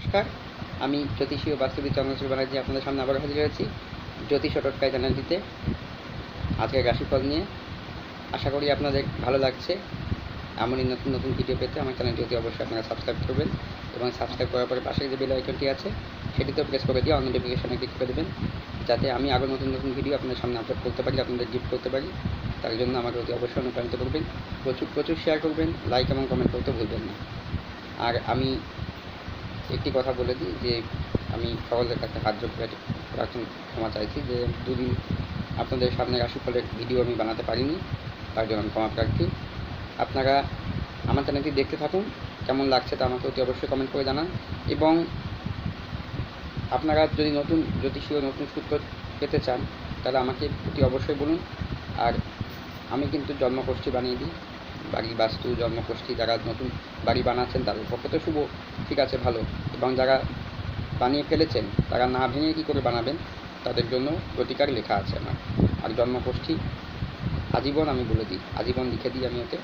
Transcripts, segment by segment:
নমস্কার, আমি জ্যোতিষী ও বাস্তুবিদ চন্দ্রচূড় ব্যানার্জি আপনাদের সামনে আবার হাজির হয়েছি জ্যোতিষ টোটকায় চ্যানেলটিতে আজকের রাশিফল নিয়ে। আশা করি আপনাদের ভালো লাগছে। এমনই নতুন নতুন ভিডিও পেতে আমার চ্যানেলটি অতি অবশ্যই আপনারা সাবস্ক্রাইব করবেন এবং সাবস্ক্রাইব করার পরে পাশে যে বেল আইকনটি আছে সেটিতেও প্রেস করে দিয়ে অন নোটিফিকেশনে ক্লিক করে দেবেন, যাতে আমি আরও নতুন নতুন ভিডিও আপনাদের সামনে আপলোড করতে পারি, আপনাদের গিফট করতে পারি। তার জন্য আমাকে অতি অবশ্যই অনুপ্রাণিত করবেন, প্রচুর শেয়ার করবেন, লাইক এবং কমেন্ট করতে ভুলবেন না। আর আমি একটি কথা বলে দিই যে আমি সকলের কাছে হাত জোড় করে ক্ষমা চাইছি যে দুদিন আপনাদের সামনে রাশিফলের ভিডিও আমি বানাতে পারিনি, তার জন্য আমি ক্ষমা প্রার্থী। আপনারা আমার চ্যানেলটি দেখতে থাকুন, কেমন লাগছে তা আমাকে অতি অবশ্যই কমেন্ট করে জানান। এবং আপনারা যদি নতুন জ্যোতিষীয় নতুন সূত্র পেতে চান তাহলে আমাকে অতি অবশ্যই বলুন। আর আমি কিন্তু জন্মকোষ্ঠী বানিয়ে দিই, বাড়ি বাস্তু জন্মকোষ্ঠী। যারা নতুন বাড়ি বানাচ্ছেন তাদের পক্ষে তো শুভ, ঠিক আছে, ভালো। এবং যারা বানিয়ে ফেলেছেন তারা না ভেঙে কী করে বানাবেন তাদের জন্য প্রতিকার লেখা আছে আমার। আর জন্মকোষ্ঠী আজীবন আমি বলে দিই, আজীবন লিখে দিই আমি ওতে,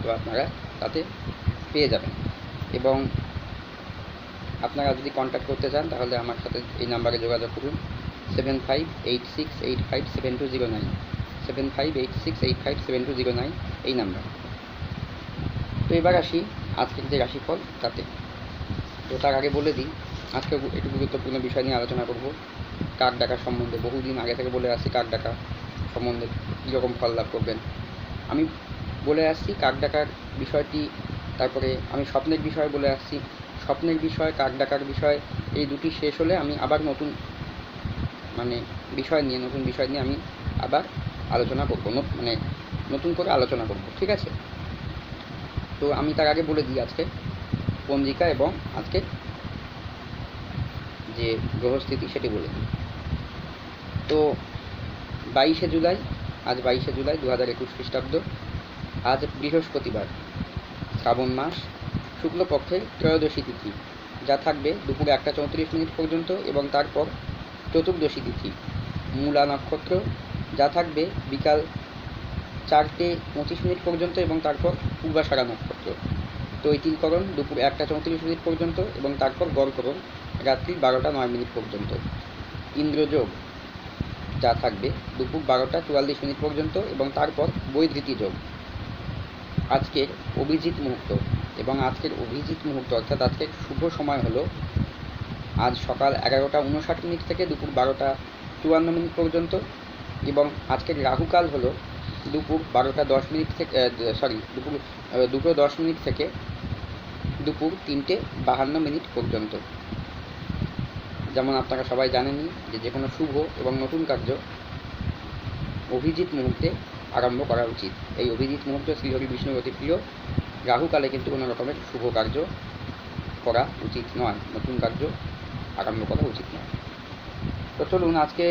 তো আপনারা তাতে পেয়ে যাবেন। এবং আপনারা যদি কন্ট্যাক্ট করতে চান তাহলে আমার সাথে এই নাম্বারে যোগাযোগ করুন 7586857209, 7586857209 এই নাম্বার। তো এবার আসি আজকের যে রাশিফল তাতে। তো তার আগে বলে দিই আজকে একটু গুরুত্বপূর্ণ বিষয় নিয়ে আলোচনা করব, কাক ডাকা সম্বন্ধে। বহুদিন আগে থেকে বলে আসছি কাক ডাকা সম্বন্ধে কীরকম ফল লাভ করবেন আমি বলে আসছি। কাক ডাকার বিষয়টি, তারপরে আমি স্বপ্নের বিষয় বলে আসছি। স্বপ্নের বিষয়, কাক ডাকার বিষয়, এই দুটি শেষ হলে আমি আবার নতুন বিষয় নিয়ে আমি আবার আলোচনা করব, নতুন করে আলোচনা করব, ঠিক আছে। তো আমি তার আগে বলে দিই আজকে পঞ্জিকা এবং আজকে যে গ্রহস্থিতি সেটি বলে দিই। তো 22শে জুলাই, আজ 22শে জুলাই 2021 খ্রিস্টাব্দ। আজ বৃহস্পতিবার, শ্রাবণ মাস, শুক্লপক্ষের ত্রয়োদশী তিথি, যা থাকবে দুপুর 1টা 34 মিনিট পর্যন্ত এবং তারপর চতুর্দশী তিথি, মূলা নক্ষত্র, যা থাকবে বিকাল 4টে 25 মিনিট পর্যন্ত এবং তারপর পূর্বাষাঢ়া নক্ষত্র, তৈতিলকরণ দুপুর 1টা 34 মিনিট পর্যন্ত এবং তারপর গড়করণ রাত্রি 12টা 9 মিনিট পর্যন্ত, ইন্দ্রযোগ, যা থাকবে দুপুর 12টা 44 মিনিট পর্যন্ত এবং তারপর বৈধৃতি যোগ। আজকের অভিজিৎ মুহূর্ত এবং আজকের অভিজিৎ মুহূর্ত অর্থাৎ আজকের শুভ সময় হলো আজ সকাল 11টা 59 মিনিট থেকে দুপুর 12টা 54 মিনিট পর্যন্ত এবং আজকের রাহুকাল হলো দুপুর 12টা 10 মিনিট থেকে দুপুর 2টো 10 মিনিট থেকে দুপুর 3টে 52 মিনিট পর্যন্ত। যেমন আপনারা সবাই জানেনই যে কোনো শুভ এবং নতুন কার্য অভিজিৎ মুহূর্তে আরম্ভ করা উচিত। এই অভিজিৎ মুহূর্ত শ্রীহরি বিষ্ণুর অতি প্রিয়। রাহুকালে কিন্তু কোনো রকমের শুভ কার্য করা উচিত নয়, নতুন কার্য আরম্ভ করা উচিত নয়। তো চলুন আজকে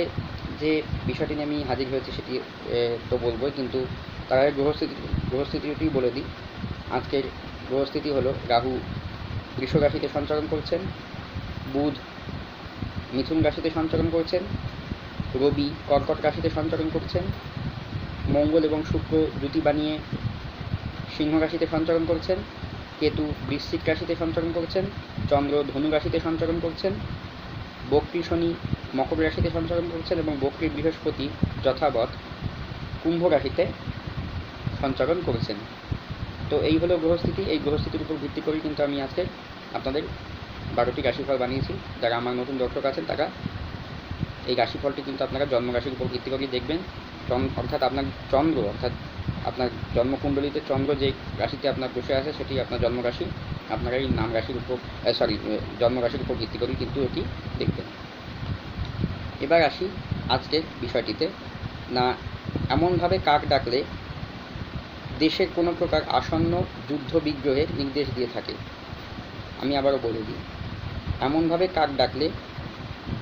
যে বিষয়টি নিয়ে আমি হাজির হয়েছি সেটি তো বলবোই, কিন্তু তার আগে গ্রহস্থিতিটি বলে দিই। আজকের গ্রহস্থিতি হলো রাহু বৃষ রাশিতে সঞ্চারণ করছেন, বুধ মিথুন রাশিতে সঞ্চারণ করছেন, রবি কর্কট রাশিতে সঞ্চারণ করছেন, মঙ্গল এবং শুক্র জুতি বানিয়ে সিংহ রাশিতে সঞ্চারণ করছেন, কেতু বৃশ্চিক রাশিতে সঞ্চারণ করছেন, চন্দ্র ধনু রাশিতে সঞ্চারণ করছেন, বক্রী শনি মকর রাশিতে সঞ্চারণ করছেন এবং বক্রী বৃহস্পতি যথাবৎ কুম্ভ রাশিতে সঞ্চারণ করেছেন। তো এই হলো গ্রহস্থিতি। এই গ্রহস্থিতির উপর ভিত্তি করেই কিন্তু আমি আজকে আপনাদের 12টি রাশিফল বানিয়েছি। যারা আমার নতুন দর্শক আছেন তারা এই রাশিফলটি কিন্তু আপনারা জন্মরাশির উপর ভিত্তি করেই দেখবেন। অর্থাৎ আপনার চন্দ্র, অর্থাৎ আপনার জন্মকুণ্ডলিতে চন্দ্র যে রাশিতে আপনার বসে আছে সেটি আপনার জন্মরাশি। আপনারা এই জন্মরাশির উপর ভিত্তি করেই কিন্তু এটি দেখবেন। এবার আসি আজকের বিষয়টিতে। না, এমনভাবে কাক ডাকলে দেশের কোনো প্রকার আসন্ন যুদ্ধ বিগ্রহের নির্দেশ দিয়ে থাকে। আমি আবারও বলে দিই, এমনভাবে কাক ডাকলে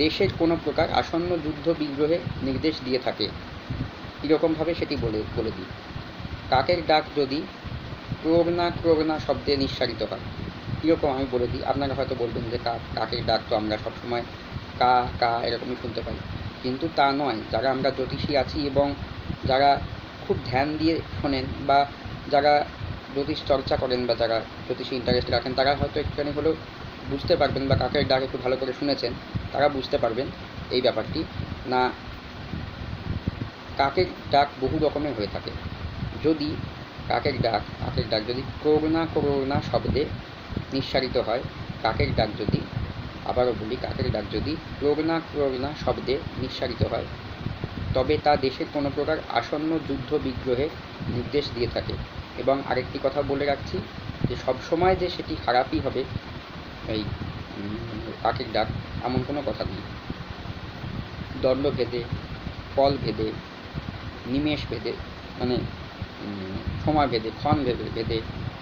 দেশের কোনো প্রকার আসন্ন যুদ্ধ বিগ্রহের নির্দেশ দিয়ে থাকে। কীরকমভাবে সেটি বলে দিই। কাকের ডাক যদি ক্রোগনা শব্দে নিঃসারিত হয়, কীরকম আমি বলে দিই। আপনারা হয়তো বলবেন যে কাকের ডাক তো আমরা সবসময় কা কা এরকমই শুনতে পাই, কিন্তু তা নয়। যারা আমরা জ্যোতিষী আছি এবং যারা খুব ধ্যান দিয়ে শোনেন বা যারা জ্যোতিষ চর্চা করেন বা যারা জ্যোতিষী ইন্টারেস্ট রাখেন তারা হয়তো একটুখানি হলেও বুঝতে পারবেন, বা কাকের ডাক একটু ভালো করে শুনেছেন তারা বুঝতে পারবেন এই ব্যাপারটি, না কাকের ডাক বহু রকমের হয়ে থাকে। যদি কাকের ডাক যদি করোনা করোনা শব্দে নিঃসারিত হয়, কাকের ডাক যদি, আবারও বলি, কাকের ডাক যদি করোনা করোনা শব্দে নিঃসারিত হয়, তবে তা দেশের কোনো প্রকার আসন্ন যুদ্ধ বিগ্রহের নির্দেশ দিয়ে থাকে। এবং আরেকটি কথা বলে রাখছি, যে সবসময় যে সেটি খারাপই হবে এই কাকের ডাক এমন কোনো কথা নেই। দণ্ডভেদে, ফল ভেদে, নিমেষ ভেদে, মানে সময় ভেদে, ক্ষণ ভেদে,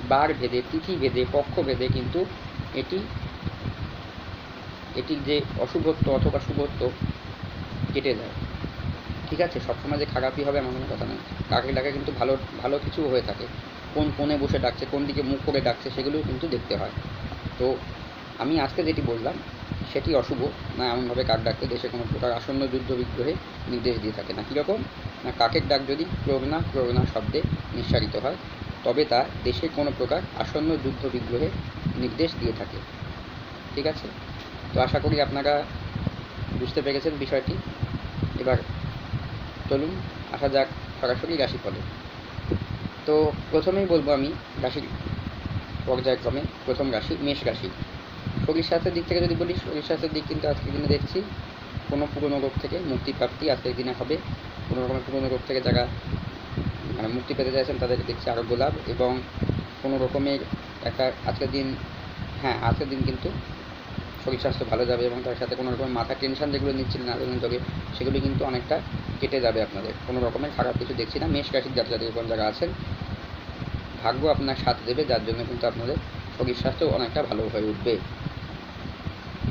বার ভেদে, তিথি ভেদে, পক্ষ ভেদে কিন্তু এটি যে অশুভত্ব অথবা শুভত্ব কেটে যায়। ঠিক আছে, সবসময় যে খারাপই হবে এমন কোনো কথা নেই। কাকের ডাকে কিন্তু ভালো ভালো কিছু হয়ে থাকে। কোন কোণে বসে ডাকছে, কোন দিকে মুখ করে ডাকছে, সেগুলোও কিন্তু দেখতে হয়। তো আমি আজকে যেটি বললাম সেটি অশুভ না, এমনভাবে কাক ডাকতে দেশে কোনো প্রকার আসন্ন যুদ্ধ বিগ্রহে নির্দেশ দিয়ে থাকে না। কীরকম না, কাকের ডাক যদি করোনা করোনা শব্দে নিঃসারিত হয়, তবে তা দেশে কোনো প্রকার আসন্ন যুদ্ধ বিগ্রহে নির্দেশ দিয়ে থাকে। ঠিক আছে, তো আশা করি আপনারা বুঝতে পেরেছেন বিষয়টি। এবার চলুন আসা যাক সরাসরি রাশিফলে। তো প্রথমেই বলবো আমি রাশির পর্যায়ক্রমে। প্রথম রাশি মেষ রাশি। শরীর স্বাস্থ্যের দিক থেকে যদি বলি, শরীর স্বাস্থ্যের দিক কিন্তু আজকের দিনে দেখছি কোনো পুরনো রোগ থেকে মুক্তিপ্রাপ্তি আজকের দিনে হবে। কোনো রকমের পুরনো রোগ থেকে যারা মানে মুক্তি পেতে চাইছেন তাদেরকে দেখছি আরোগ্য লাভ, এবং কোনো রকমের একটা আজকের দিন, হ্যাঁ আজকের দিন কিন্তু শরীর স্বাস্থ্য ভালো যাবে, এবং তার সাথে কোনো রকমের মাথা টেনশন যেগুলো নিচ্ছিলেন এতদিন ধরে সেগুলো কিন্তু অনেকটা কেটে যাবে আপনাদের। কোনো রকমের খারাপ কিছু দেখছি না। মেষ রাশির জাতক যারা আছেন, ভাগ্য আপনার সাথ দেবে, যার জন্য কিন্তু আপনাদের শরীর স্বাস্থ্য অনেকটা ভালো হয়ে উঠবে।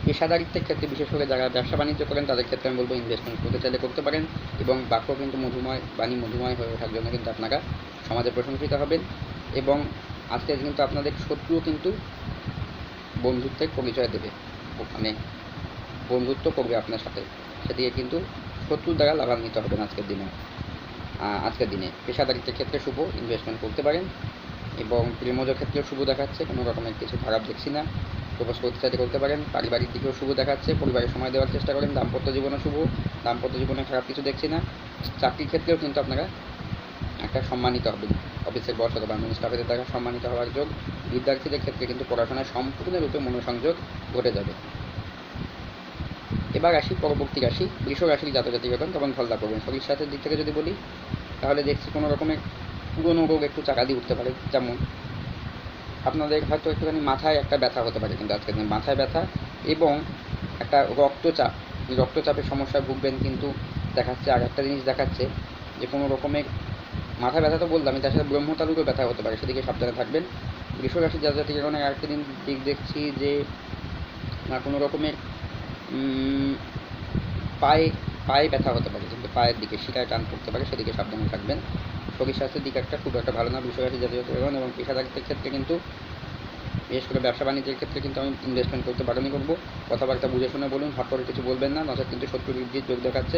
পেশাদারিত্বের ক্ষেত্রে বিশেষ করে যারা ব্যবসা বাণিজ্য করেন তাদের ক্ষেত্রে আমি বলবো ইনভেস্টমেন্ট করতে চাইলে করতে পারেন, এবং বাক্য কিন্তু বাণী মধুময় হয়ে ওঠার জন্য কিন্তু আপনারা সমাজে প্রশংসিত হবেন। এবং আজকে কিন্তু আপনাদের শত্রুও কিন্তু বন্ধুত্বের পরিচয় দেবে, মানে বন্ধুত্ব করবে আপনার সাথে, সেদিকে কিন্তু শত্রুর দ্বারা লাভান্বিত হবেন আজকের দিনে। পেশাদারিত্বের ক্ষেত্রে শুভ, ইনভেস্টমেন্ট করতে পারেন, এবং প্রেমজ ক্ষেত্রেও শুভ দেখাচ্ছে, কোনো রকমের কিছু খারাপ দেখছি না। প্রপোজ করতে চাইতে করতে পারেন। পারিবারিক দিকেও শুভ দেখাচ্ছে, পরিবারের সময় দেওয়ার চেষ্টা করেন। দাম্পত্য জীবনও শুভ, দাম্পত্য জীবনে খারাপ কিছু দেখছি না। চাকরির ক্ষেত্রেও কিন্তু আপনারা একটা সম্মানিত হবেন, অফিসের বস অথবা স্টাফেদের দ্বারা সম্মানিত হওয়ার যোগ। বিদ্যার্থীদের ক্ষেত্রে কিন্তু পড়াশোনায় সম্পূর্ণরূপে মনোসংযোগ ঘটে যাবে। এবার আসি পরবর্তী রাশি বৃষ রাশির জাতক-জাতিকাগণ কেমন ফল লাভ করবেন। শরীর স্বাস্থ্যের দিক থেকে যদি বলি, তাহলে দেখছি কোনো রকমের পুরনো রোগ একটু চাকা দিয়ে উঠতে পারে। যেমন আপনাদের হয়তো একটুখানি মাথায় একটা ব্যথা হতে পারে, কিন্তু আজকের দিন মাথায় ব্যথা এবং একটা রক্তচাপের সমস্যায় ভুগবেন কিন্তু দেখাচ্ছে। আর একটা জিনিস দেখাচ্ছে যে কোনো রকমের মাথা ব্যথা তো বললাম, তার সাথে ব্রহ্মতালুরও ব্যথা হতে পারে, সেদিকে সাবধানে থাকবেন। বৃষ রাশির জাতক-জাতিকাগণের আরেকটা দিক দেখছি যে না কোনো রকমের পায়ে ব্যথা হতে পারে, কিন্তু পায়ের দিকে শিকায় টান পড়তে পারে, সেদিকে সাবধানে থাকবেন। শরীর স্বাস্থ্যের দিক একটা খুব একটা ভালো না বৃষ রাশির জাতক-জাতিকাগণ। এবং পেশাদারিত্বের ক্ষেত্রে কিন্তু বিশেষ করে ব্যবসা বাণিজ্যের ক্ষেত্রে কিন্তু আমি ইনভেস্টমেন্ট করতে বারণই করবো। কথাবার্তা বুঝে শুনে বলুন, হট করে কিছু বলবেন না, নচেত কিন্তু শত্রু বৃদ্ধির যোগ দেখাচ্ছে।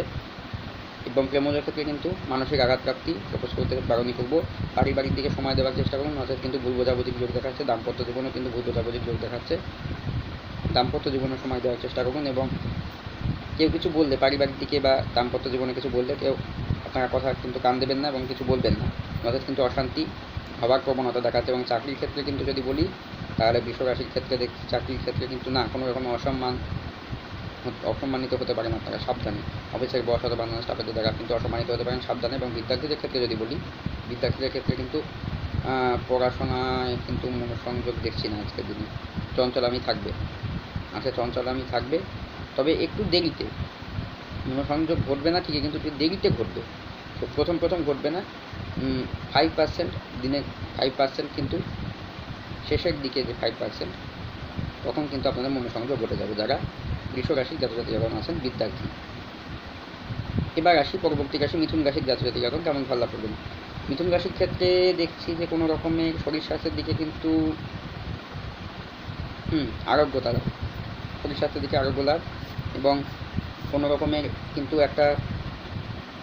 এবং প্রেমজের ক্ষেত্রে কিন্তু মানসিক আঘাতপ্রাপ্তি প্রপোজ করতে বারণই করবো। পারিবারিক দিকে সময় দেওয়ার চেষ্টা করুন, নচেত কিন্তু ভুল বোঝাবুঝির যোগ দেখাচ্ছে। দাম্পত্য জীবনে কিন্তু ভুল বোঝাবুঝির যোগ দেখাচ্ছে। দাম্পত্য জীবনে সময় দেওয়ার চেষ্টা করুন, এবং কেউ কিছু বললে পারিবারিক দিকে বা দাম্পত্য জীবনে কিছু বললে কেউ আপনারা কথা কিন্তু কান দেবেন না এবং কিছু বলবেন না, নচেত কিন্তু অশান্তি হওয়ার প্রবণতা দেখাচ্ছে। এবং চাকরির ক্ষেত্রে কিন্তু যদি বলি, তাহলে বৃষ রাশির ক্ষেত্রে দেখছি চাকরির ক্ষেত্রে কিন্তু না কোনো রকম অসম্মানিত হতে পারেন আপনারা, সাবধানে। অফিসের বস অথবা অন্যান্য স্টাফেদের দ্বারা কিন্তু অসম্মানিত হতে পারেন, সাবধানে। এবং বিদ্যার্থীদের ক্ষেত্রে যদি বলি, বিদ্যার্থীদের ক্ষেত্রে কিন্তু পড়াশোনায় কিন্তু মনোসংযোগ দেখছি না আজকের দিনে। চঞ্চলামি থাকবে, তবে একটু দেরিতে। মনোসংযোগ ঘটবে না ঠিকই, কিন্তু একটু দেরিতে ঘটবে। তো প্রথম ঘটবে না, 5% দিনে 5%, কিন্তু শেষের দিকে যে 5% তখন কিন্তু আপনাদের মনোসংযোগ ঘটে যাবে যারা বৃষ রাশির জাতক-জাতিকাগণ আছেন বিদ্যার্থী। এবার আসি পরবর্তী রাশি মিথুন রাশির জাতক-জাতিকাগণ কেমন ফল লাভ করবেন। মিথুন রাশির ক্ষেত্রে দেখছি যে কোনো রকমের শরীর স্বাস্থ্যের দিকে কিন্তু আরোগ্যতা লাভ, শরীর স্বাস্থ্যের দিকে আরোগ্য লাভ, এবং কোনো রকমের কিন্তু একটা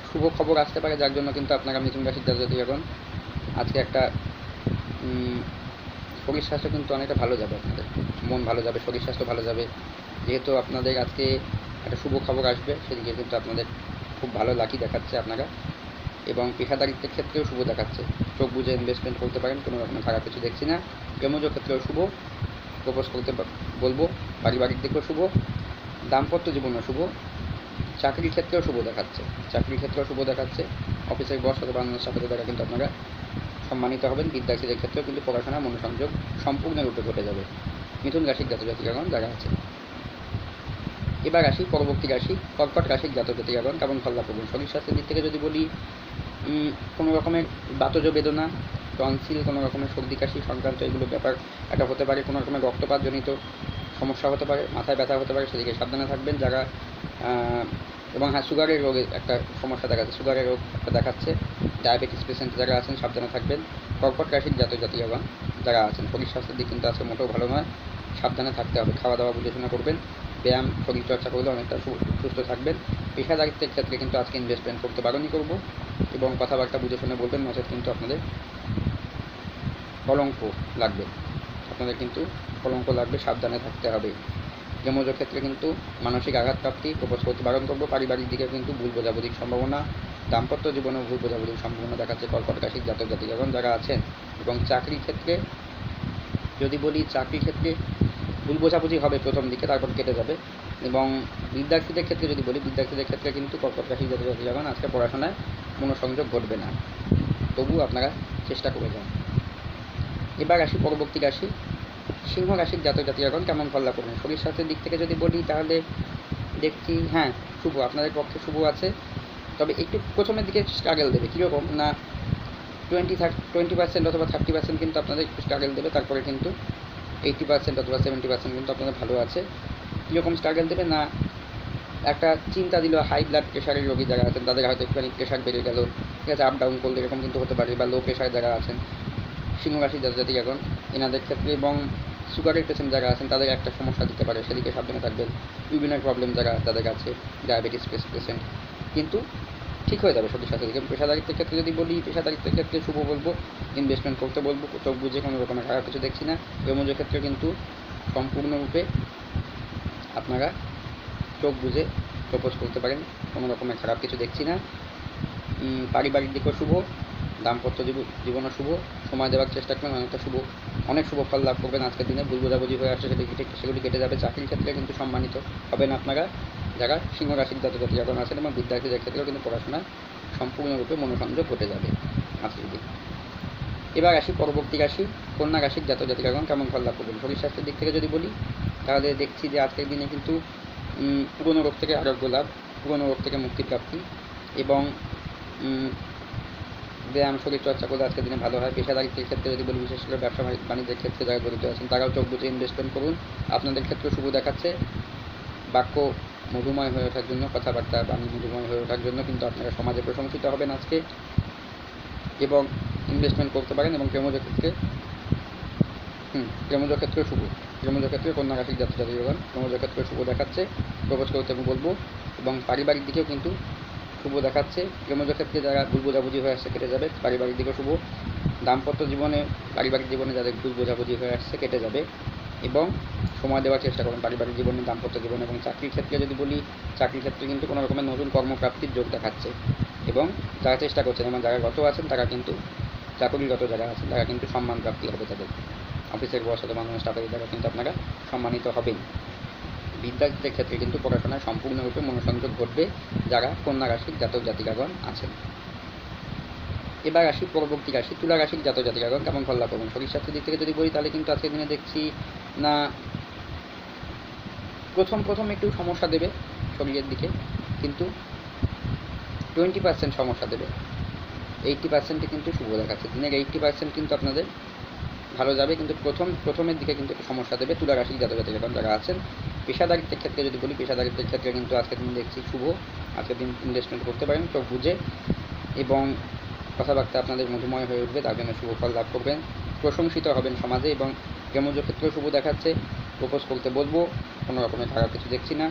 শুভ খবর আসতে পারে, যার জন্য কিন্তু আপনারা মিথুন রাশির জাতক-জাতিকাগণ আজকে একটা শরীর স্বাস্থ্য কিন্তু অনেকটা ভালো যাবে, আপনাদের মন ভালো যাবে, শরীর স্বাস্থ্য ভালো যাবে। যেহেতু আপনাদের আজকে একটা শুভ খবর আসবে, সেদিকে কিন্তু আপনাদের খুব ভালো লাকি দেখাচ্ছে আপনারা। এবং পেশাদারিত্বের ক্ষেত্রেও শুভ দেখাচ্ছে, চোখ বুঝে ইনভেস্টমেন্ট করতে পারেন, কোনো রকমের খারাপ কিছু দেখছি না। প্রেমজ ক্ষেত্রেও শুভ, প্রপোজ করতে বলবো। পারিবারিক দিকেও শুভ, দাম্পত্য জীবনেও শুভ, চাকরির ক্ষেত্রেও শুভ দেখাচ্ছে, চাকরির ক্ষেত্রেও শুভ দেখাচ্ছে। অফিসের বস অথবা অন্য চাকরি দ্বারা কিন্তু আপনারা সম্মানিত হবেন। বিদ্যার্থীদের ক্ষেত্রেও কিন্তু পড়াশোনা মনোসংযোগ সম্পূর্ণরূপে ঘটে যাবে। মিথুন রাশির জাতক-জাতিকাগণ যারা আছে। এবার আসি পরবর্তী রাশি কর্কট রাশির জাতক-জাতিকাগণ কেমন ফল লাভ করবেন। শরীর স্বাস্থ্যের দিক থেকে যদি বলি, কোনো রকমের বাতজ বেদনা, টনসিল, কোনো রকমের সর্দি কাশি সংক্রান্ত এগুলো ব্যাপার একটা হতে পারে, কোনো রকমের রক্তপাতজনিত সমস্যা হতে পারে, মাথায় ব্যথা হতে পারে, সেদিকে সাবধানে থাকবেন যারা। এবং হ্যাঁ, সুগারের রোগের একটা সমস্যা দেখাচ্ছে, সুগারের রোগ একটা দেখাচ্ছে। ডায়াবেটিস পেশেন্ট যারা আছেন সাবধানে থাকবেন। কর্কট রাশির জাতক-জাতিকাগণ যারা আছেন, শরীর স্বাস্থ্যের দিক কিন্তু আজকে মোটেও ভালো নয়, সাবধানে থাকতে হবে। খাওয়া দাওয়া বুঝেশোনা করবেন, ব্যায়াম শরীরচর্চা করলে অনেকটা সুস্থ থাকবেন। পেশাদারিত্বের ক্ষেত্রে কিন্তু আজকে ইনভেস্টমেন্ট করতে বারণই করব, এবং কথাবার্তা বুঝে শুনে বলবেন, নচেত কিন্তু আপনাদের কলঙ্ক লাগবে, আপনাদের কিন্তু কলঙ্ক লাগবে, সাবধানে থাকতে হবে। যমজ ক্ষেত্রে কিন্তু মানসিক আঘাতপ্রাপ্তি, প্রপোজ করতে বারণ করবো। পারিবারিক দিকে কিন্তু ভুল বোঝাবুঝির সম্ভাবনা, দাম্পত্য জীবনেও ভুল বোঝাবুঝির সম্ভাবনা দেখাচ্ছে কর্কট রাশির জাতক-জাতিকাগণ যারা আছেন। এবং চাকরির ক্ষেত্রে যদি বলি, চাকরির ক্ষেত্রে ভুল বোঝাবুঝি হবে প্রথম দিকে, তারপর কেটে যাবে। এবং বিদ্যার্থীদের ক্ষেত্রে যদি বলি, বিদ্যার্থীদের ক্ষেত্রে কিন্তু কর্কট রাশির জাতক-জাতিকাগণ আজকে পড়াশোনায় মনোসংযোগ ঘটবে না, তবু আপনারা চেষ্টা করে যান। এবার আসি পরবর্তী রাশি সিংহ রাশির জাতক-জাতিকাগণ কেমন ফল লাভ করবেন। শরীর স্বাস্থ্যের দিক থেকে যদি বলি, তাহলে দেখছি হ্যাঁ শুভ, আপনাদের পক্ষে শুভ আছে, তবে একটু প্রথমের দিকে স্ট্রাগল দেবে। কীরকম না, 20% অথবা 30% কিন্তু আপনাদের একটু স্ট্রাগল দেবে, তারপরে কিন্তু 80% অথবা 70% কিন্তু আপনাদের ভালো আছে। কীরকম স্ট্রাগল দেবে না, একটা চিন্তা দিল, হাই ব্লাড প্রেশারের রোগী যারা আছেন তাদের হয়তো একটুখানি প্রেশার বেড়ে গেল, ঠিক আছে, আপ ডাউন করলে এরকম কিন্তু হতে পারে। বা লো প্রেশার যারা আছেন সিংহ রাশির জাতক-জাতিকাগণ এনাদের ক্ষেত্রে, এবং সুগারের পেশেন্ট যারা আছেন তাদের একটা সমস্যা দিতে পারে, সেদিকে সাবধানে থাকবেন। ইউরিনারি প্রবলেম যারা তাদের কাছে, ডায়াবেটিস পেশেন্ট, কিন্তু ঠিক হয়ে যাবে শরীর স্বাস্থ্যের দিকে। পেশাদারিত্বের ক্ষেত্রে যদি বলি, পেশাদারিত্বের ক্ষেত্রে শুভ বলবো, ইনভেস্টমেন্ট করতে বলবো, চোখ বুঝে, কোনো রকমের খারাপ কিছু দেখছি না। প্রেমজের ক্ষেত্রে কিন্তু সম্পূর্ণরূপে আপনারা চোখ বুঝে প্রপোজ করতে পারেন, কোনো রকমের খারাপ কিছু দেখছি না। পারিবারিক দিকেও শুভ, দাম্পত্য জীবনও শুভ, সময় দেওয়ার চেষ্টা করবেন, অনেক শুভ ফল লাভ করবেন আজকের দিনে। ভুল বোঝাবুঝি হয়ে আসছে সেগুলি কেটে যাবে। চাকরির ক্ষেত্রে কিন্তু সম্মানিত হবেন আপনারা যারা সিংহ রাশির জাতক-জাতিকাগণ আছেন, এবং বিদ্যার্থীদের ক্ষেত্রেও কিন্তু পড়াশোনায় সম্পূর্ণরূপে মনোসংযোগ ঘটে যাবে আজকের দিন। এবার আসি পরবর্তী রাশি কন্যা রাশির জাতক-জাতিকাগণ কেমন ফল লাভ করবেন। শরীর স্বাস্থ্যের দিক থেকে যদি বলি, তাহলে দেখছি যে আজকের দিনে কিন্তু পুরনো রোগ থেকে আরোগ্য লাভ, পুরনো রোগ থেকে মুক্তিপ্রাপ্তি, এবং ব্যায়াম শরীরচর্চা করলে আজকের দিনে ভালো হয়। পেশাদারিত্বের ক্ষেত্রে যদি বলি, বিশেষ করে ব্যবসা বাণিজ্যের ক্ষেত্রে যারা জড়িত আছেন তারাও চোখ বুঝে ইনভেস্টমেন্ট করুন, আপনাদের ক্ষেত্রে শুভ দেখাচ্ছে। বাক্য মধুময় হয়ে ওঠার জন্য, কথাবার্তা বাণী মধুময় হয়ে ওঠার জন্য কিন্তু আপনারা সমাজে প্রশংসিত হবেন আজকে, এবং ইনভেস্টমেন্ট করতে পারেন। এবং প্রেমজ ক্ষেত্রেও শুভ, প্রেমজ ক্ষেত্রে কন্যা রাশির জাতক-জাতিকাগণ প্রেমজ ক্ষেত্রে শুভ দেখাচ্ছে, প্রপোজ করতে আমি বলবো। এবং পারিবারিক দিকেও কিন্তু শুভ দেখাচ্ছে। প্রেমজ ক্ষেত্রে যারা ভুল বোঝাবুঝি হয়ে আসছে কেটে যাবে, পারিবারিক দিকেও শুভ। দাম্পত্য জীবনে, পারিবারিক জীবনে যাদের ভুল বোঝাবুঝি হয়ে আসছে কেটে যাবে, এবং সময় দেওয়ার চেষ্টা করুন পারিবারিক জীবনে, দাম্পত্য জীবনে। এবং চাকরির ক্ষেত্রে যদি বলি, চাকরির ক্ষেত্রে কিন্তু কোনো রকমের নতুন কর্মপ্রাপ্তির যোগ দেখাচ্ছে, এবং যারা চেষ্টা করছেন এবং যারা গত আছেন তারা কিন্তু, চাকরিগত যারা আছেন তারা কিন্তু সম্মান প্রাপ্তি হবে তাদের। অফিসের বস অথবা অন্য স্টাফের দ্বারা কিন্তু আপনারা সম্মানিত হবেন। বিদ্যার্থীদের ক্ষেত্রে কিন্তু পড়াশোনায় সম্পূর্ণরূপে মনোসংযোগ ঘটবে যারা কন্যা রাশির জাতক-জাতিকাগণ আছেন। এবার আসি পরবর্তী রাশি তুলা রাশির জাতক-জাতিকাগণ কেমন ফল লাভ করবেন। শরীর স্বাস্থ্যের দিক থেকে যদি বলি, তাহলে কিন্তু আজকের দিনে দেখছি না, প্রথম একটু সমস্যা দেবে শরীরের দিকে, কিন্তু 20% সমস্যা দেবে, 80% কিন্তু শুভ দেখাচ্ছে। দিনের 80% কিন্তু আপনাদের ভালো যাবে, কিন্তু প্রথমের দিকে কিন্তু একটু সমস্যা দেবে তুলা রাশির জাতক-জাতিকাগণ যারা আছেন। পেশাদারিত্বের ক্ষেত্রে যদি বলি, পেশাদারিত্বের ক্ষেত্রে কিন্তু আজকের দিন দেখছি শুভ, আজকের দিন ইনভেস্টমেন্ট করতে পারেন চোখ বুঝে, এবং কথাবার্তা আপনাদের মধুময় হয়ে উঠবে, তার জন্য শুভ ফল লাভ করবেন, প্রশংসিত হবেন সমাজে। এবং প্রেমজ ক্ষেত্রেও শুভ দেখাচ্ছে, প্রপোজ করতে বলবো, কোনো রকমের খারাপ কিছু দেখছি না।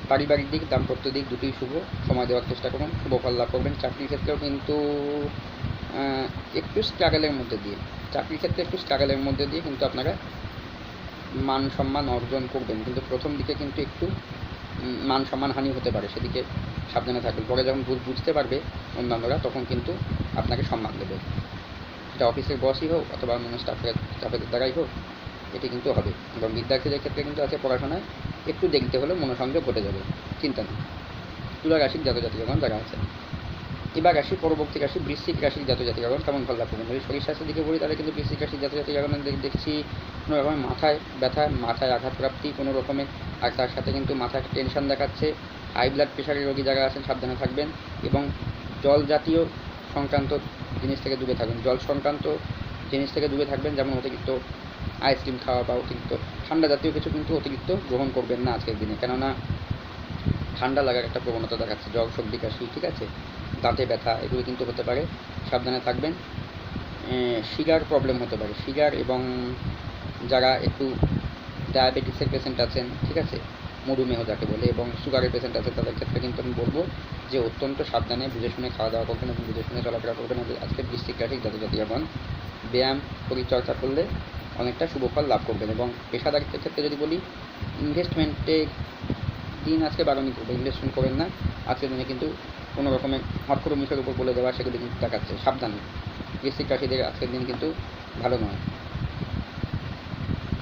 পারিবারিক দিক, দাম্পত্য দিক দুটোই শুভ, সময় দেওয়ার চেষ্টা করুন, শুভ ফল লাভ করবেন। চাকরির ক্ষেত্রেও কিন্তু একটু স্ট্রাগলের মধ্যে দিয়ে, চাকরির ক্ষেত্রে একটু স্ট্রাগলের মধ্যে দিয়ে কিন্তু আপনারা মান সম্মান অর্জন করবেন, কিন্তু প্রথম দিকে কিন্তু একটু মান সম্মানহানি হতে পারে, সেদিকে সাবধানে থাকবেন। পরে যখন ভুল বুঝতে পারবে অন্যান্যরা, তখন কিন্তু আপনাকে সম্মান দেবে, সেটা অফিসের বসই হোক অথবা অন্যান্য স্টাফের দ্বারাই হোক, এটি কিন্তু হবে। এবং বিদ্যার্থীদের ক্ষেত্রে কিন্তু আছে পড়াশোনায় একটু দেখতে হলে মনোসংযোগ ঘটে যাবে, চিন্তা নেই। তুলা রাশির জাতজাতিগণ যারা আছে। এবার রাশি পরবর্তী রাশি বৃশ্চিক রাশির জাতজাতিগণ কেমন ফল লাভ করবেন। যদি শরীর স্বাস্থ্যের দিকে বলি তাহলে কিন্তু বৃশ্চিক রাশির জাতজাতিগণ দেখছি কোনো রকমের মাথায় ব্যথা, মাথায় আঘাতপ্রাপ্তি কোনো রকমের, আর তার সাথে কিন্তু মাথায় টেনশন দেখাচ্ছে। হাই ব্লাড প্রেশারের রোগী যারা আছেন সাবধানে থাকবেন, এবং জল জাতীয় সংক্রান্ত জিনিস থেকে দূরে থাকবেন। জল সংক্রান্ত জিনিস থেকে দূরে থাকবেন, যেমন অতিরিক্ত আইসক্রিম খাওয়া বা অতিরিক্ত ঠান্ডা জাতীয় কিছু কিন্তু অতিরিক্ত গ্রহণ করবেন না আজকের দিনে, কেননা ঠান্ডা লাগার একটা প্রবণতা দেখাচ্ছে। জ্বর, সর্দি, কাশি, ঠিক আছে, দাঁতে ব্যথা, এগুলো কিন্তু হতে পারে, সাবধানে থাকবেন। শিগার প্রবলেম হতে পারে, শিগার, এবং যারা একটু ডায়াবেটিসের পেশেন্ট আছেন, ঠিক আছে, মধুমেহ যাকে বলে, এবং সুগারের পেশেন্ট আছে, তাদের ক্ষেত্রে কিন্তু আমি বলবো যে অত্যন্ত সাবধানে বুঝে শুনে খাওয়া দাওয়া করবেন এবং বুঝে শুনে চলাফেরা করবেন। আজকে বৃশ্চিক রাশির জাতজাতিগণ ব্যায়াম পরিচর্যা করলে অনেকটা শুভফল লাভ করবেন। এবং পেশাদারিত্বের ক্ষেত্রে যদি বলি, ইনভেস্টমেন্টে দিন আজকে বাগানি করবে, ইনভেস্টমেন্ট করেন না আজকের দিনে, কিন্তু কোনো রকমের হট করে মুখের উপর বলে দেওয়া সেগুলি কিন্তু দেখাচ্ছে, সাবধানে। বৃশ্চিক রাশিদের আজকের দিন কিন্তু ভালো নয়,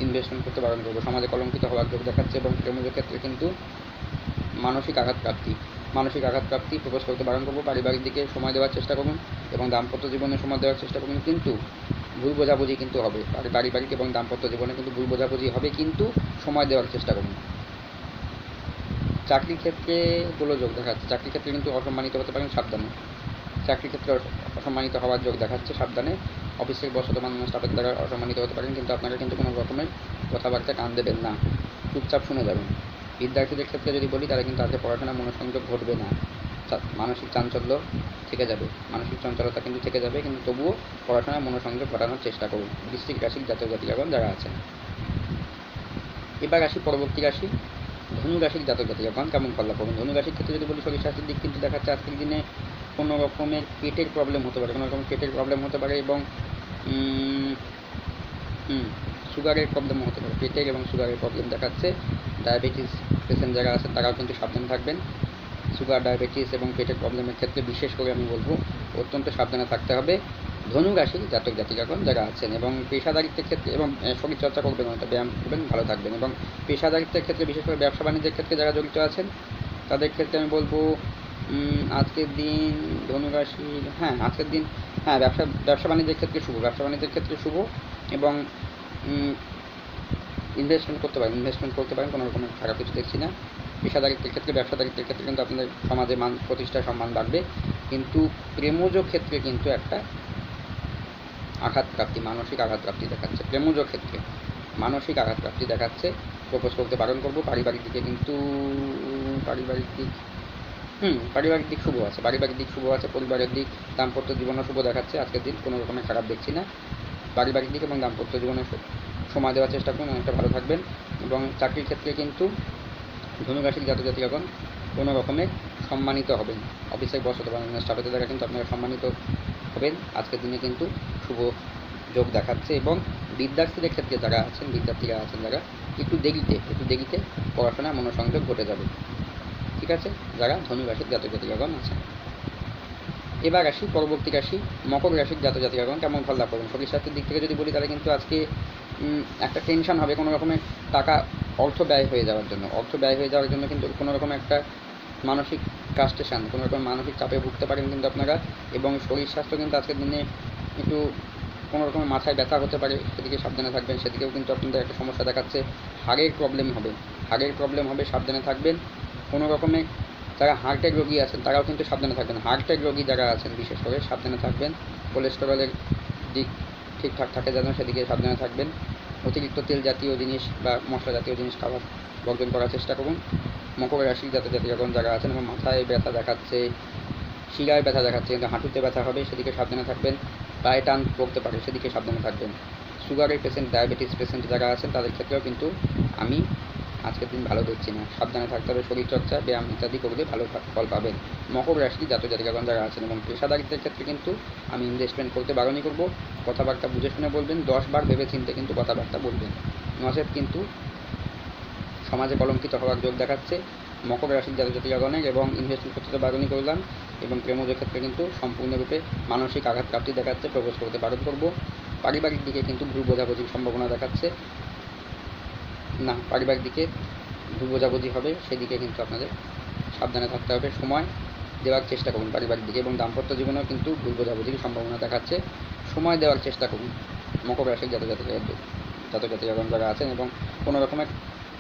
ইনভেস্টমেন্ট করতে বারণ করবো। সমাজে কলঙ্কিত হওয়ার যোগ দেখাচ্ছে, এবং প্রেমের ক্ষেত্রে কিন্তু মানসিক আঘাতপ্রাপ্তি প্রকাশ করতে বারণ করবো। পারিবারিক দিকে সময় দেওয়ার চেষ্টা করুন এবং দাম্পত্য জীবনে সময় দেওয়ার চেষ্টা করুন, কিন্তু ভুল বোঝাবুঝি কিন্তু হবে। পারিবারিক এবং দাম্পত্য জীবনে কিন্তু ভুল বোঝাবুঝি হবে, কিন্তু সময় দেওয়ার চেষ্টা করুন। চাকরির ক্ষেত্রে গোলযোগ দেখাচ্ছে, চাকরির ক্ষেত্রে কিন্তু অসম্মানিত হতে পারেন, সাবধানে। চাকরির ক্ষেত্রে অসম্মানিত হওয়ার যোগ দেখাচ্ছে, সাবধানে। অফিসের বস অথবা অন্যান্য স্টাফের দ্বারা অসম্মানিত হতে পারেন, কিন্তু আপনারা কিন্তু কোনো রকমের কথাবার্তা কান দেবেন না, চুপচাপ শুনে যাবেন। বিদ্যার্থীদের ক্ষেত্রে যদি বলি, তারা কিন্তু আজকে পড়াশোনায় মনোসংযোগ ঘটবে না, মানসিক চাঞ্চল্য থেকে যাবে, মানসিক চঞ্চলতা কিন্তু থেকে যাবে, কিন্তু তবুও পড়াশোনায় মনোসংযোগ ঘটানোর চেষ্টা করুন বৃশ্চিক রাশির জাতজাতিগণ যারা আছেন। এবার আসি পরবর্তী রাশি ধনু রাশির জাতজাতিগণ কেমন ফল লাভ করবেন। ধনু রাশির ক্ষেত্রে যদি বলি, শরীর স্বাস্থ্যের দিক কিন্তু দেখাচ্ছে আজকের দিনে কোনো রকমের পেটের প্রবলেম হতে পারে, এবং সুগারের প্রবলেম হতে পারে, পেটের এবং সুগারের প্রবলেম দেখাচ্ছে। ডায়াবেটিস পেশেন্ট যারা আছে তারাও কিন্তু সাবধানে থাকবেন। সুগার, ডায়াবেটিস এবং পেটের প্রবলেমের ক্ষেত্রে বিশেষ করে আমি বলবো অত্যন্ত সাবধানে থাকতে হবে ধনু রাশির জাতজাতিগণ যারা আছেন। এবং পেশাদারিত্বের ক্ষেত্রে এবং শরীরচর্চা করবেন, অনেকটা ব্যায়াম করবেন, ভালো থাকবেন। এবং পেশাদারিত্বের ক্ষেত্রে বিশেষ করে ব্যবসা বাণিজ্যের ক্ষেত্রে যারা জড়িত আছেন, তাদের ক্ষেত্রে আমি বলবো আজকের দিন ধনু রাশির, আজকের দিন ব্যবসা বাণিজ্যের ক্ষেত্রে শুভ, এবং ইনভেস্টমেন্ট করতে পারেন, কোনো রকমের খারাপ কিছু দেখছি না। পেশাদারিত্বের ক্ষেত্রে, ব্যবসাদারিত্বের ক্ষেত্রে কিন্তু আপনাদের সমাজে মান প্রতিষ্ঠা সম্মান বাড়বে, কিন্তু প্রেমজ ক্ষেত্রে কিন্তু একটা মানসিক আঘাতপ্রাপ্তি দেখাচ্ছে। প্রেমজ ক্ষেত্রে মানসিক আঘাতপ্রাপ্তি দেখাচ্ছে, প্রপোজ করতে বারণ করবো। পারিবারিক দিকে কিন্তু পারিবারিক দিক শুভ আছে, পরিবারের দিক, দাম্পত্য জীবনও শুভ দেখাচ্ছে আজকের দিন, কোনো রকমের খারাপ দেখছি না। পারিবারিক দিক এবং দাম্পত্য জীবনে সময় দেওয়ার চেষ্টা করুন, অনেকটা ভালো থাকবেন। এবং চাকরির ক্ষেত্রে কিন্তু ধনু রাশির জাতজাতিগণ কোনো রকমের সম্মানিত হবেন, অফিসের বস অথবা স্টাফের দ্বারা কিন্তু আপনারা সম্মানিত হবেন আজকের দিনে, কিন্তু শুভ যোগ দেখাচ্ছে। এবং বিদ্যার্থীদের ক্ষেত্রে যারা আছেন, যারা একটু দেরিতে পড়াশোনায় মনোসংযোগ ঘটে যাবে, ঠিক আছে, যারা ধনু রাশির জাতজাতিগণ আছেন। এবার আসি পরবর্তী রাশি মকর রাশির জাতজাতিগণ কেমন ফল লাভ করবেন। শরীর স্বাস্থ্যের দিক থেকে যদি বলি, তাহলে কিন্তু আজকে একটা টেনশন হবে, কোনো রকমের অর্থ ব্যয় হয়ে যাওয়ার জন্য কিন্তু কোনো রকমের একটা মানসিক ফ্রাস্ট্রেশন, কোনো রকম মানসিক চাপে ভুগতে পারেন কিন্তু আপনারা। এবং শরীর স্বাস্থ্য কিন্তু আজকের দিনে একটু কোনো রকমের মাথায় ব্যথা হতে পারে, সেদিকে সাবধানে থাকবেন, সেদিকেও কিন্তু আপনাদের একটা সমস্যা দেখাচ্ছে। হাড়ের প্রবলেম হবে, সাবধানে থাকবেন। কোনো রকমের যারা হার্টের রোগী আছেন তারাও কিন্তু সাবধানে থাকবেন, হার্টের রোগী যারা আছেন বিশেষ করে সাবধানে থাকবেন। কোলেস্টেরলের দিক ঠিকঠাক থাকে যেন, সেদিকে সাবধানে থাকবেন। অতিরিক্ত তেল জাতীয় জিনিস বা মশলা জাতীয় জিনিস খাবার বর্জন করার চেষ্টা করুন মকর রাশির জাতজাতিগণ যারা আছেন। এবং মাথায় ব্যথা দেখাচ্ছে, শিরায় ব্যথা দেখাচ্ছে, কিন্তু হাঁটুতে ব্যথা হবে, সেদিকে সাবধানে থাকবেন। পায়ে টান পড়তে পারে, সেদিকে সাবধানে থাকবেন। সুগারের পেশেন্ট, ডায়াবেটিস পেশেন্ট যারা আছেন তাদের ক্ষেত্রেও কিন্তু আমি আজকের দিন ভালো দেখছি না। সাবধানে থাকতে হবে, শরীরচর্চা, ব্যায়াম ইত্যাদি করলে ভালো ফল পাবেন। মকর রাশি জাতক জাতিকাগণ যারা আছেন এবং পেশাদারিত্বের ক্ষেত্রে কিন্তু আমি ইনভেস্টমেন্ট করতে বারণই করব। কথাবার্তা বুঝে শুনে বলবেন, 10 বার ভেবে চিন্তে কিন্তু কথাবার্তা বলবেন, নচেত কিন্তু সমাজে কলঙ্কিত হওয়ার যোগ দেখাচ্ছে মকর রাশির জাতক জাতিকাগণের। এবং ইনভেস্টমেন্ট করতে তো বারণই করলাম। এবং প্রেমজ ক্ষেত্রে কিন্তু সম্পূর্ণরূপে মানসিক আঘাত প্রাপ্তি দেখাচ্ছে, প্রবেশ করতে বারণ করব। পারিবারিক দিকে কিন্তু ভুল বোঝাবুঝির সম্ভাবনা দেখাচ্ছে, না পারিবারিক দিকে ভুল বোঝাবুঝি হবে, সেদিকে কিন্তু আপনাদের সাবধানে থাকতে হবে। সময় দেওয়ার চেষ্টা করুন পারিবারিক দিকে। এবং দাম্পত্য জীবনেও কিন্তু ভুল বোঝাবুঝির সম্ভাবনা দেখাচ্ছে, সময় দেওয়ার চেষ্টা করুন মকর রাশির জাতক জাতিকাগণ যারা আছেন। এবং কোনো রকমের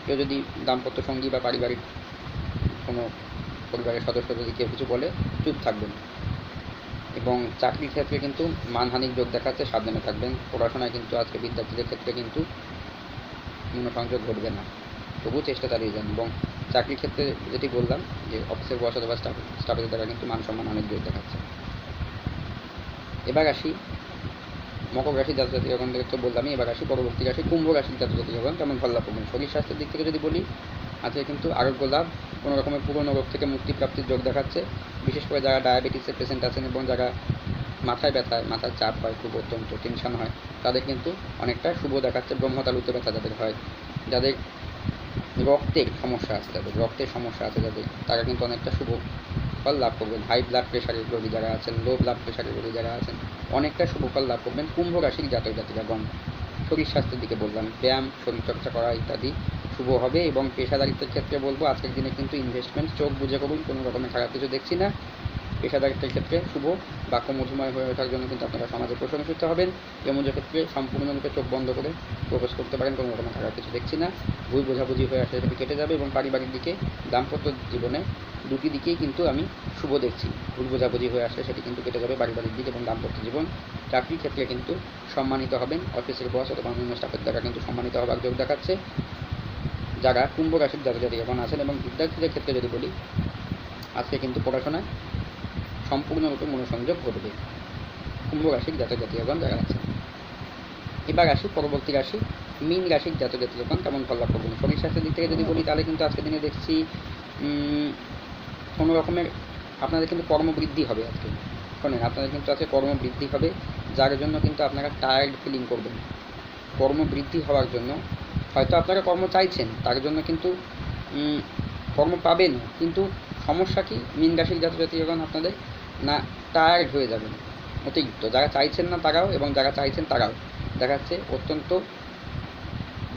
কেউ যদি দাম্পত্য সঙ্গী বা পারিবারিক কোনো পরিবারের সদস্য যদি কেউ কিছু বলে, চুপ থাকবেন। এবং চাকরির ক্ষেত্রে কিন্তু মানহানির যোগ দেখাচ্ছে, সাবধানে থাকবেন। পড়াশোনায় কিন্তু আজকে বিদ্যার্থীদের ক্ষেত্রে কিন্তু মনোসংযোগ ঘটবে না, তবু চেষ্টা চালিয়ে যান। এবং চাকরির ক্ষেত্রে যেটি বললাম যে অফিসের বস অথবা স্টাফের দ্বারা কিন্তু মান সম্মান অনেক যোগ দেখাচ্ছে। এবার আসি মকর রাশি জাতক জাতিকাগণদের তো বললামই। এবার আসি পরবর্তী রাশি কুম্ভ রাশির জাতক জাতিকাগণ কেমন ফল লাভ করবেন। শরীর স্বাস্থ্যের দিক থেকে যদি বলি, আজকে কিন্তু আরোগ্য লাভ, কোনো রকমের পুরনো রোগ থেকে মুক্তি প্রাপ্তির যোগ দেখাচ্ছে। বিশেষ করে যারা ডায়াবেটিসের পেশেন্ট আছেন এবং যারা মাথায় ব্যথায়, মাথার চাপ হয়, খুব অত্যন্ত টেনশন হয়, তাদের কিন্তু অনেকটা শুভ দেখাচ্ছে। ব্রহ্মতালুতে ব্যথা যাদের হয়, যাদের রক্তের সমস্যা আছে, যাদের তারা কিন্তু অনেকটা শুভ ফল লাভ করবেন। হাই ব্লাড প্রেশারের রোগী যারা আছেন, লো ব্লাড প্রেশারের রোগী যারা আছেন, অনেকটা শুভ ফল লাভ করবেন। কুম্ভ রাশির জাতক জাতিকাগণ শরীর স্বাস্থ্যের দিকে বললাম, ব্যায়াম, শরীরচর্চা করা ইত্যাদি শুভ হবে। এবং পেশাদারিত্বের ক্ষেত্রে বলবো আজকের দিনে কিন্তু ইনভেস্টমেন্ট চোখ বুঝে করুন, কোনো রকমের খারাপ কিছু দেখছি না। পেশাদারিত্বের ক্ষেত্রে শুভ, বাক্য মধুময় হয়ে ওঠার জন্য কিন্তু আপনারা সমাজে প্রশংসিত হবেন। প্রেমজের ক্ষেত্রে সম্পূর্ণরূপে চোখ বন্ধ করে প্রবেশ করতে পারেন, কোনো রকমের খারাপ কিছু দেখছি না। ভুল বোঝাবুঝি হয়ে আসলে সেটি কেটে যাবে। এবং পারিবারিক দিকে, দাম্পত্য জীবনে দুটি দিকেই কিন্তু আমি শুভ দেখছি। ভুল বোঝাবুঝি হয়ে আসলে সেটি কিন্তু কেটে যাবে পারিবারিক দিক এবং দাম্পত্য জীবন। চাকরির ক্ষেত্রে কিন্তু সম্মানিত হবেন, অফিসের বস অথবা অন্যান্য স্টাফের দ্বারা কিন্তু সম্মানিত হওয়ার যোগ দেখাচ্ছে যারা কুম্ভ রাশির জাতক জাতিকাগণ আছেন। এবং বিদ্যার্থীদের ক্ষেত্রে যদি বলি, আজকে কিন্তু পড়াশোনায় সম্পূর্ণরূপে মনোসংযোগ ঘটবে কুম্ভ রাশির জাতক জাতিকাগণ যারা আছেন। এবার আসি পরবর্তী রাশি মীন রাশির জাতক জাতিকাগণ কেমন ফল লাভ করবেন। শরীর স্বাস্থ্যের দিক থেকে যদি বলি, তাহলে কিন্তু আজকের দিনে দেখছি কোনো রকমের আপনাদের কিন্তু কর্মবৃদ্ধি হবে। আজকে শোনেন, আপনাদের কিন্তু আজকে কর্মবৃদ্ধি হবে, যার জন্য কিন্তু আপনারা টায়ার্ড ফিলিং করবেন। কর্মবৃদ্ধি হওয়ার জন্য হয়তো আপনারা কর্ম চাইছেন, তার জন্য কিন্তু কর্ম পাবেন, কিন্তু সমস্যা কি মীন রাশির জাতক জাতিকাগণ আপনাদের না টায়ার্ড হয়ে যাবেন অতিরিক্ত। যারা চাইছেন না তারাও এবং যারা চাইছেন তারাও দেখাচ্ছে অত্যন্ত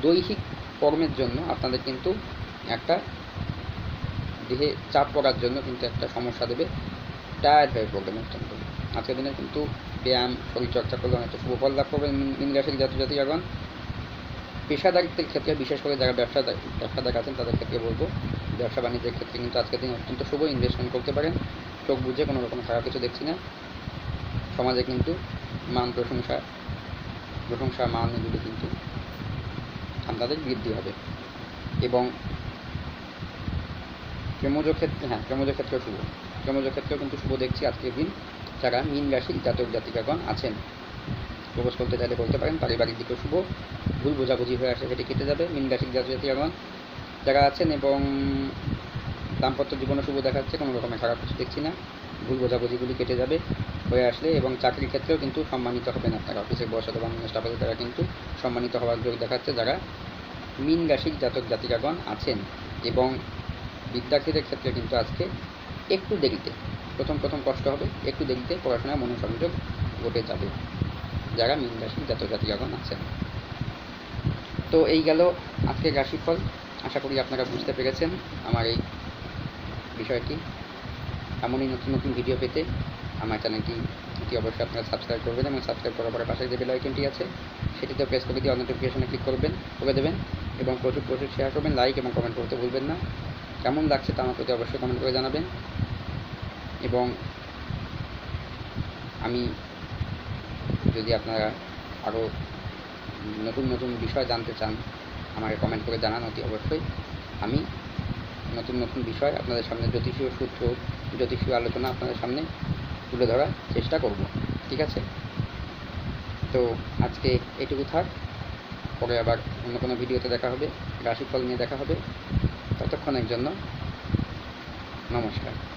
দৈহিক কর্মের জন্য আপনাদের কিন্তু একটা দেহে চাপ পড়ার জন্য কিন্তু একটা সমস্যা দেবে, টায়ার্ড হয়ে পড়বেন অত্যন্ত। আজকের দিনে কিন্তু ব্যায়াম, শরীরচর্চা করলে অনেকটা শুভ ফল লাভ করবেন মীন রাশির জাতক জাতিকাগণ। পেশাদারিত্বের ক্ষেত্রে বিশেষ করে যারা ব্যবসাদার আছেন তাদের ক্ষেত্রে বলবো, ব্যবসা বাণিজ্যের ক্ষেত্রে কিন্তু আজকের দিন অত্যন্ত শুভ, ইনভেস্টমেন্ট করতে পারেন। চোখ বুঝে, কোনো রকম খারাপ কিছু দেখছি না। সমাজে কিন্তু মান প্রশংসা মান এগুলি কিন্তু আপনাদের বৃদ্ধি হবে। এবং প্রেমজ ক্ষেত্রেও শুভ, প্রেমজ ক্ষেত্রেও কিন্তু শুভ দেখছি আজকের দিন যারা মীন রাশির জাতক জাতিকাগণ আছেন। প্রবেশ করতে চাইলে করতে পারেন। পারিবারিক দিকেও শুভ, ভুল বোঝাবুঝি হয়ে আসে সেটি কেটে যাবে মীন রাশির জাতক জাতিকাগণ যারা আছেন। এবং দাম্পত্য জীবনে শুভ দেখাচ্ছে, কোনো রকমের খারাপ কিছু দেখছি না। ভুল বোঝাবুঝিগুলি কেটে যাবে হয়ে আসলে। এবং চাকরির ক্ষেত্রেও কিন্তু সম্মানিত হবেন আপনারা, অফিসের বস অথবা অন্য স্টাফের দ্বারা কিন্তু সম্মানিত হওয়ার যোগ দেখাচ্ছে যারা মীন রাশির জাতক জাতিকাগণ আছেন। এবং বিদ্যার্থীদের ক্ষেত্রে কিন্তু আজকে একটু দেরিতে, প্রথম কষ্ট হবে, একটু দেরিতে পড়াশোনায় মনোসংযোগ ঘটে যাবে যারা মীন রাশির জাতক জাতিকাগণ আছেন। তো এই গেল আজকের রাশিফল। আশা করি আপনারা বুঝতে পেরেছেন আমার এই বিষয়টি। এমনই নতুন নতুন ভিডিও পেতে আমার চ্যানেলটি অতি অবশ্যই আপনারা সাবস্ক্রাইব করবেন এবং সাবস্ক্রাইব করার পরে পাশে যে বেল আইকনটি আছে সেটিতে প্রেস করে দিয়ে অল নোটিফিকেশনে ক্লিক করে দেবেন এবং প্রচুর শেয়ার করবেন, লাইক এবং কমেন্ট করতে ভুলবেন না। কেমন লাগছে তা আমাকে অবশ্যই কমেন্ট করে জানাবেন। এবং আমি যদি আপনারা আরও নতুন নতুন বিষয় জানতে চান আমাকে কমেন্ট করে জানান অতি অবশ্যই। আমি নতুন নতুন বিষয় আপনাদের সামনে জ্যোতিষীয় সূত্র, জ্যোতিষীয় আলোচনা আপনাদের সামনে তুলে ধরার চেষ্টা করব। ঠিক আছে, তো আজকে এটুকু থাক, পরে আবার অন্য কোনো ভিডিওতে দেখা হবে। রাশিফল নিয়ে দেখা হবে। ততক্ষণের জন্য নমস্কার।